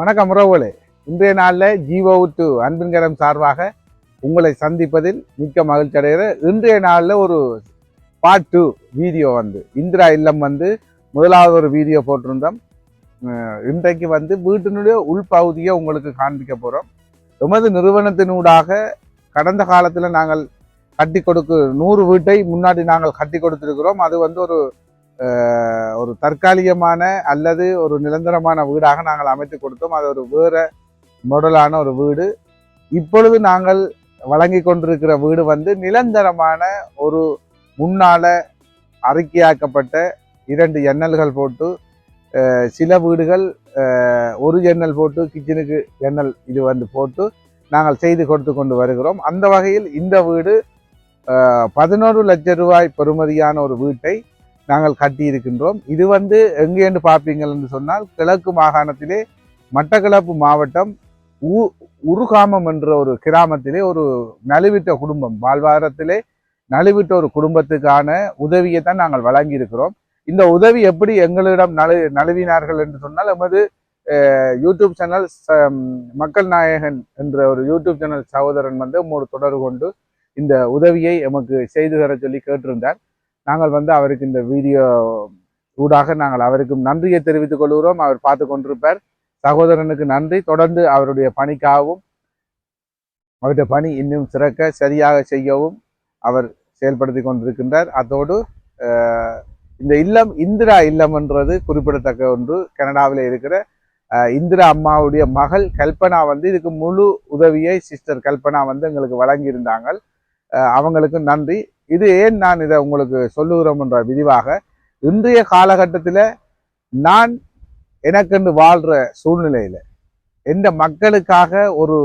வணக்கம் உறவுகளே, இன்றைய நாளில் ஜீவோவுட்டு அன்பின்கரம் சார்பாக உங்களை சந்திப்பதில் மிக்க மகிழ்ச்சி அடைகிறேன். இன்றைய நாளில் ஒரு பார்ட் 2 வீடியோ இந்திரா இல்லம் முதலாவது ஒரு வீடியோ போட்டிருந்தோம். இன்றைக்கு வீட்டினுடைய உள்பகுதியை உங்களுக்கு காண்பிக்க போகிறோம். எமது நிறுவனத்தினூடாக கடந்த காலத்தில் நாங்கள் கட்டி கொடுக்க 100 வீட்டை முன்னாடி நாங்கள் கட்டி கொடுத்திருக்கிறோம். அது ஒரு தற்காலிகமான அல்லது ஒரு நிரந்தரமான வீடாக நாங்கள் அமைத்து கொடுத்தோம். அது ஒரு வேற மாடலான ஒரு வீடு. இப்பொழுது நாங்கள் வழங்கி கொண்டிருக்கிற வீடு நிரந்தரமான ஒரு முன்னால அறிக்கையாக்கப்பட்ட 2 ஜன்னல்கள் போட்டு, சில வீடுகள் ஒரு ஜன்னல் போட்டு கிச்சனுக்கு ஜன்னல் இது போட்டு நாங்கள் செய்து கொடுத்து கொண்டு வருகிறோம். அந்த வகையில் இந்த வீடு 11 லட்சம் ரூபாய் பெறுமதியான ஒரு வீட்டை நாங்கள் கட்டி இருக்கின்றோம். இது எங்கேன்னு பார்ப்பீங்கள் என்று சொன்னால், கிழக்கு மாகாணத்திலே மட்டக்களப்பு மாவட்டம் உருகாமம் என்ற ஒரு கிராமத்திலே ஒரு நலிவிட்ட குடும்பம், வாழ்வாதாரத்திலே நலிவிட்ட ஒரு குடும்பத்துக்கான உதவியை தான் நாங்கள் வழங்கி இருக்கிறோம். இந்த உதவி எப்படி எங்களிடம் நழுவினார்கள் என்று சொன்னால், எமது யூடியூப் சேனல் மக்கள் நாயகன் என்ற ஒரு யூடியூப் சேனல் சகோதரன் ஒரு தொடர்பு கொண்டு இந்த உதவியை எமக்கு செய்து தர சொல்லி கேட்டிருந்தார். நாங்கள் அவருக்கு இந்த வீடியோ ஊடாக நாங்கள் அவருக்கும் நன்றியை தெரிவித்துக் கொள்கிறோம். அவர் பார்த்து கொண்டிருப்பார். சகோதரனுக்கு நன்றி. தொடர்ந்து அவருடைய பணிக்காகவும் அவருடைய பணி இன்னும் சிறக்க சரியாக செய்யவும் அவர் செயல்படுத்தி கொண்டிருக்கின்றார். அதோடு இந்த இல்லம் இந்திரா இல்லம் என்றது குறிப்பிடத்தக்க ஒன்று. கனடாவில் இருக்கிற இந்திரா அம்மாவுடைய மகள் கல்பனா இதுக்கு முழு உதவியை சிஸ்டர் கல்பனா எங்களுக்கு வழங்கியிருந்தாங்க. அவங்களுக்கு நன்றி. இது ஏன் நான் இதை உங்களுக்கு சொல்லுகிறோம் என்ற விரிவாக, இன்றைய காலகட்டத்தில் நான் எனக்கென்று வாழ்கிற சூழ்நிலையில் எந்த மக்களுக்காக ஒரு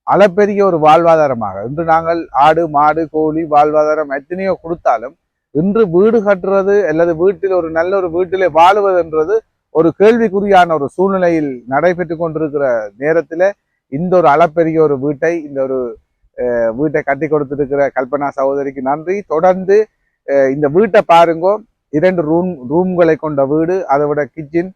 அளப்பெரிய ஒரு வாழ்வாதாரமாக இன்று நாங்கள் ஆடு மாடு கோழி வாழ்வாதாரம் எத்தனையோ கொடுத்தாலும், இன்று வீடு கட்டுறது அல்லது வீட்டில் ஒரு நல்ல ஒரு வீட்டிலே வாழுவதுன்றது ஒரு கேள்விக்குறியான ஒரு சூழ்நிலையில் நடைபெற்று கொண்டிருக்கிற நேரத்தில் இந்த ஒரு அளப்பெரிய ஒரு வீட்டை வீட்டை கட்டி கொடுத்திருக்கிற கல்பனா சகோதரிக்கு நன்றி. தொடர்ந்து இந்த வீட்டை பாருங்கோ, 2 ரூம்களை கொண்ட வீடு, அதை விட கிச்சன்,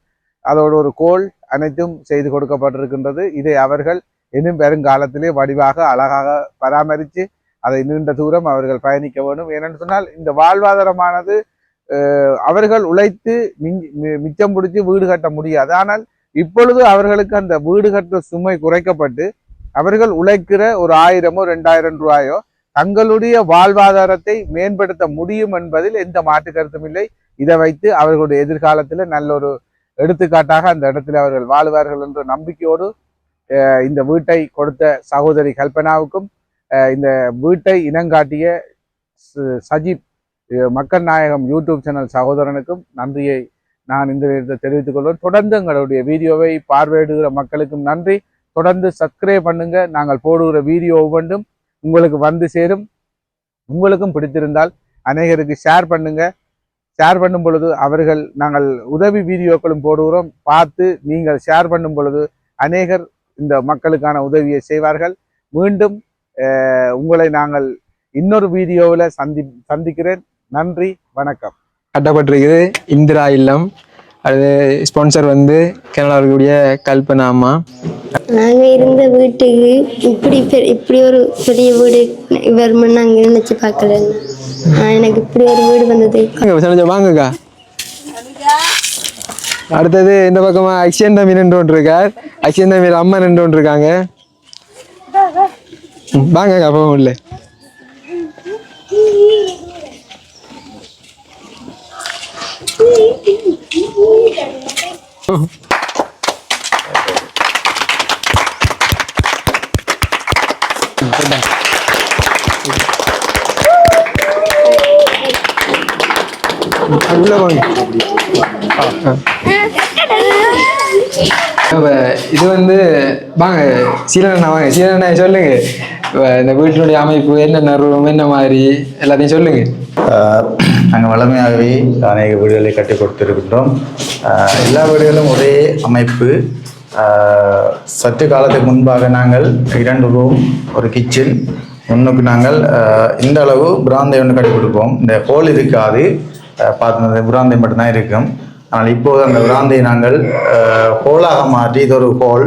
அதோட ஒரு கோல் அனைத்தும் செய்து கொடுக்கப்பட்டிருக்கின்றது. இதை அவர்கள் இன்னும் பெருங்காலத்திலே வடிவாக அழகாக பராமரித்து அதை நீண்ட தூரம் அவர்கள் பயணிக்க வேண்டும். ஏனென்று சொன்னால், இந்த வாழ்வாதாரமானது அவர்கள் உழைத்து மிச்சம் பிடிச்சி வீடு கட்ட முடியாது. ஆனால் இப்பொழுது அவர்களுக்கு அந்த வீடு கட்ட சுமை குறைக்கப்பட்டு அவர்கள் உழைக்கிற ஒரு 1000 2000 ரூபாயோ தங்களுடைய வாழ்வாதாரத்தை மேம்படுத்த முடியும் என்பதில் எந்த மாற்று கருத்தும் இல்லை. இதை வைத்து அவர்களுடைய எதிர்காலத்தில் நல்ல ஒரு எடுத்துக்காட்டாக அந்த இடத்துல அவர்கள் வாழ்வார்கள் என்ற நம்பிக்கையோடு இந்த வீட்டை கொடுத்த சகோதரி கல்பனாவுக்கும் இந்த வீட்டை இனங்காட்டிய சஜீப் மக்கள் நாயகம் யூடியூப் சேனல் சகோதரனுக்கும் நன்றியை நான் இந்த நேரத்தை தெரிவித்துக் கொள்வேன். தொடர்ந்து எங்களுடைய வீடியோவை பார்வையிடுகிற மக்களுக்கும் நன்றி. தொடர்ந்து சப்ஸ்கிரைப் பண்ணுங்க. நாங்கள் போடுகிற வீடியோ ஒவ்வொன்றும் உங்களுக்கு சேரும். உங்களுக்கும் பிடித்திருந்தால் அநேகருக்கு ஷேர் பண்ணுங்க. ஷேர் பண்ணும் பொழுது நாங்கள் உதவி வீடியோக்களும் போடுகிறோம். பார்த்து நீங்கள் ஷேர் பண்ணும் பொழுது அநேகர் இந்த மக்களுக்கான உதவியை செய்வார்கள். மீண்டும் உங்களை நாங்கள் இன்னொரு வீடியோவில் சந்திக்கிறேன். நன்றி, வணக்கம். கட்டப்பட்டிருக்குது இந்திரா இல்லம். அது ஸ்பான்சர் கனடாவுடைய கல்பனா அம்மா. நாங்கள் இருந்த வீட்டுக்கு இப்படி ஒரு பெரிய வீடு வருமானு நாங்கள் நினைச்சு பார்க்கல. எனக்கு இப்படி ஒரு வீடு வந்தது. வாங்கக்கா. அடுத்தது இந்த பக்கமா அக்ஷயந்த மீன் ஒன்று இருக்கார். அக்ஷயந்த மீன் அம்மா ஒன்று இருக்காங்க. வாங்கக்கா போக உள்ள. இது வாங்க சீலண்ணா, வாங்க சீலண்ணா சொல்லுங்க. இந்த வீட்டினுடைய அமைப்பு என்னென்ன ரூம் என்ன மாதிரி எல்லாத்தையும் சொல்லுங்க. நாங்கள் வளமையாகவே அநேக வீடுகளை கட்டி கொடுத்திருக்கின்றோம். எல்லா வீடுகளும் ஒரே அமைப்பு. சற்று காலத்துக்கு முன்பாக நாங்கள் 2 ரூம் ஒரு கிச்சன், முன்னுக்கு நாங்கள் இந்த அளவு பிராந்தை ஒன்று கட்டி கொடுப்போம். இந்த ஹோல் இருக்காது, பார்த்து பிராந்தை மட்டும்தான் இருக்கும். ஆனால் இப்போது அந்த விராந்தை நாங்கள் ஹோலாக மாற்றி இது ஒரு ஹோல்.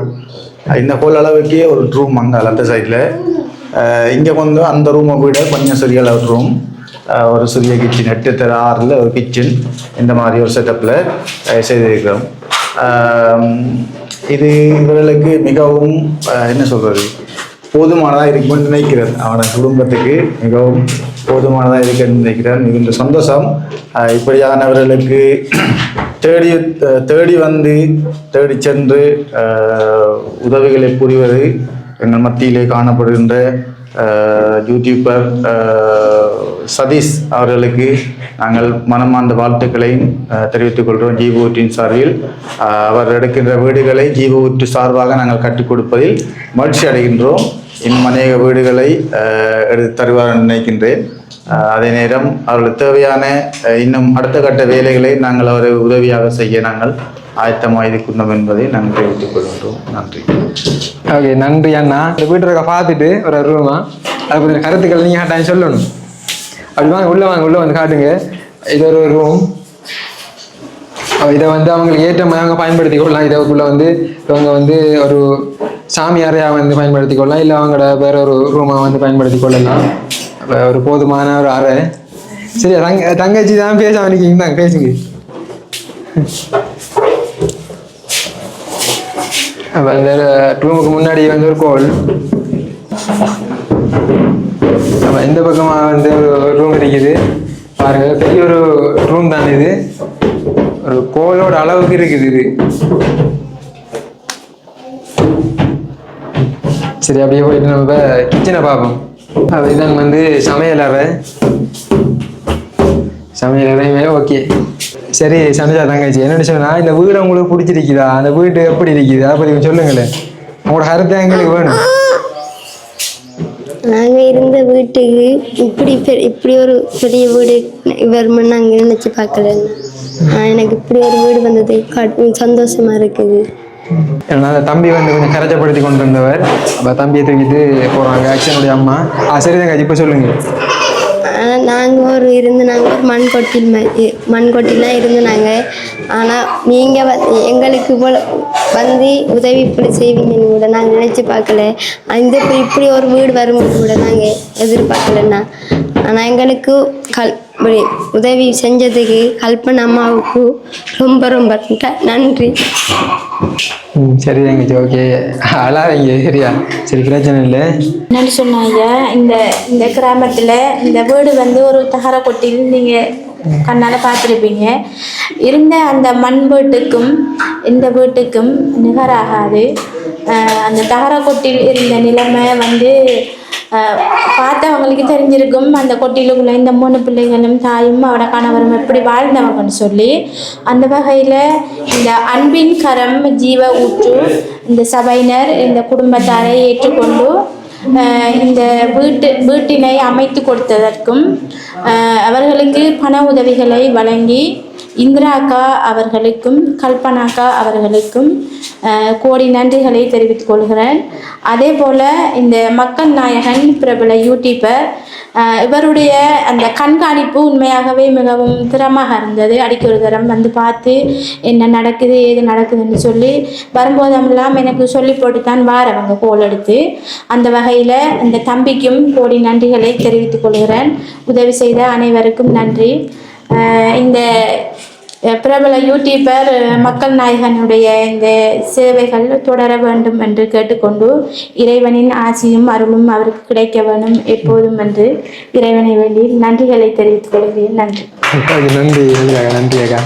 இந்த ஹோல் அளவுக்கே ஒரு ரூம் அங்கே அந்த சைடில். இங்கே வந்து அந்த ரூமை விட கொஞ்சம் சிறிய அளவு ரூம், ஒரு சிறிய கிச்சன் 8x6 ஒரு கிச்சன், இந்த மாதிரி ஒரு செட்டப்பில் செய்திருக்கிறோம். இது இவர்களுக்கு மிகவும் என்ன சொல்கிறது, போதுமானதாக இருக்குமென்னு நினைக்கிறேன். அவனோட குடும்பத்துக்கு மிகவும் போதுமானதாக இருக்குன்னு நினைக்கிறேன். மிகுந்த சந்தோஷம். இப்படியானவர்களுக்கு தேடி வந்து தேடி சென்று உதவிகளை புரிவது எங்கள் மத்தியிலே காணப்படுகின்ற யூடியூபர் சதீஷ் அவர்களுக்கு நாங்கள் மனமார்ந்த வாழ்த்துக்களையும் தெரிவித்துக் கொள்கிறோம். ஜீவூற்றின் சார்பில் அவர் எடுக்கின்ற வீடுகளை ஜீவூற்று சார்பாக நாங்கள் கற்றுக் கொடுப்பதில் மகிழ்ச்சி அடைகின்றோம். இன்னும் அநேக வீடுகளை எடுத்து தருவார் நினைக்கின்றேன். அதே நேரம் அவர்களுக்கு தேவையான இன்னும் அடுத்த கட்ட வேலைகளை நாங்கள் அவரை உதவியாக செய்ய நாங்கள் ஆயத்தமாக இருக்கின்றோம் என்பதை நாங்கள் தெரிவித்துக் கொள்கின்றோம். நன்றி. ஓகே, நன்றி அண்ணா. இந்த வீட்டை பார்த்துட்டு ஒரு ரூமா அதை கொஞ்சம் கருத்துக்கள் நீங்கள் கட்டாயம் சொல்லணும். அப்படி வாங்க உள்ளே வந்து காட்டுங்க. இது ஒரு ரூம். இதை வந்து அவங்களுக்கு ஏற்ற மாதிரி அவங்க பயன்படுத்தி கொள்ளலாம். இதுக்குள்ளே வந்து இவங்க வந்து ஒரு சாமி அறையாக வந்து பயன்படுத்தி கொள்ளலாம், இல்லை அவங்களோட வேற ஒரு ரூமாக வந்து பயன்படுத்தி கொள்ளலாம். ஒரு போதுமான ஒரு அறை. சரியா தங்கச்சி தான் பேச நிற்கிங்க, தாங்க பேசுங்க. அந்த ரூமுக்கு முன்னாடி வந்து ஒரு கோல், இந்த பக்கமாக வந்து ஒரு ரூம் இருக்குது பாருங்க. பெரிய ஒரு ரூம் தான் இது. ஒரு கோலோட அளவுக்கு இருக்குது இது. சரி, அப்படியே போயிட்டு நம்ம கிச்சனை பார்ப்போம். இதான் வந்து சமையல் அறை. ஓகே, சரி சமைச்சா தங்கச்சி என்ன சொன்னா, இந்த வீடு உங்களுக்கு பிடிச்சிருக்குதா? அந்த வீடு எப்படி இருக்குது அதை பற்றி சொல்லுங்களேன். உங்களோட கருத்தை எங்களுக்கு வேணும். நாங்கள் இருந்த வீட்டுக்கு இப்படி ஒரு பெரிய வீடு வருமானு நாங்கள் நினச்சி பார்க்கலண்ணா. எனக்கு இப்படி ஒரு வீடு வந்தது சந்தோஷமா இருக்குது. ஏன்னா அந்த தம்பி வந்து கொஞ்சம் கரைச்சப்படுத்தி கொண்டு வந்தவர். அப்போ தம்பியை தூக்கிட்டு போகிறாங்க ஆக்ஷனுடைய அம்மா. சரிதாங்க, இப்போ சொல்லுங்க. நாங்கள் ஒரு மண்கொட்டிலாம் இருந்து நாங்கள். ஆனால் நீங்கள் எங்களுக்கு போல் வந்து உதவி இப்படி செய்வீங்கன்னு கூட நாங்கள் நினச்சி பார்க்கல. இப்படி ஒரு வீடு வரும்போது கூட நாங்கள் எதிர்பார்க்கலண்ணா. ஆனால் எங்களுக்கு உதவி செஞ்சதுக்கு கல்பனா அம்மாவுக்கு ரொம்ப ரொம்ப நன்றி. சரி தங்கச்சி, ஓகே, அழாதீங்க. சரியா, சரி, பிரச்சனை இல்லை. என்னன்னு சொன்னாங்க, இந்த கிராமத்தில் இந்த வீடு வந்து ஒரு தகர கொட்டில் நீங்கள் கண்ணால் பார்த்துருப்பீங்க. இருந்த அந்த மண் வீட்டுக்கும் இந்த வீட்டுக்கும் நிகராகாது. அந்த தகர கொட்டில் இருந்த நிலைமை வந்து பார்த்தவங்களுக்கு தெரிஞ்சிருக்கும். அந்த கொட்டிலுக்குள்ள இந்த 3 பிள்ளைகளும் தாயும் அவட கணவரும் எப்படி வாழ்ந்தவங்கன்னு சொல்லி. அந்த வகையில் இந்த அன்பின் கரம் ஜீவ ஊற்று இந்த சபையினர் இந்த குடும்பத்தாரை ஏற்றுக்கொண்டு இந்த வீட்டினை அமைத்து கொடுத்ததற்கும் அவர்களுக்கு பண உதவிகளை வழங்கி இந்திரா அக்கா அவர்களுக்கும் கல்பனாக்கா அவர்களுக்கும் கோடி நன்றிகளை தெரிவித்துக் கொள்கிறேன். அதே போல் இந்த மக்கள் நாயகன் பிரபல யூடியூபர் இவருடைய அந்த கண்காணிப்பு உண்மையாகவே மிகவும் திறமாக இருந்தது. அடிக்க ஒரு தரம் வந்து பார்த்து என்ன நடக்குது ஏது நடக்குதுன்னு சொல்லி வரும்போதெல்லாம் எனக்கு சொல்லி போட்டு தான் வாரவங்க கோல் எடுத்து. அந்த வகையில் இந்த தம்பிக்கும் கோடி நன்றிகளை தெரிவித்துக் கொள்கிறேன். உதவி செய்த அனைவருக்கும் நன்றி. இந்த பிரபல யூடியூபர் மக்கள் நாயகனுடைய இந்த சேவைகள் தொடர வேண்டும் என்று கேட்டுக்கொண்டு இறைவனின் ஆசியும் அருளும் அவருக்கு கிடைக்க வேண்டும் எப்போதும் என்று இறைவனை வேண்டி நன்றிகளை தெரிவித்துக் கொள்கிறேன். நன்றி. நன்றி அக்கா.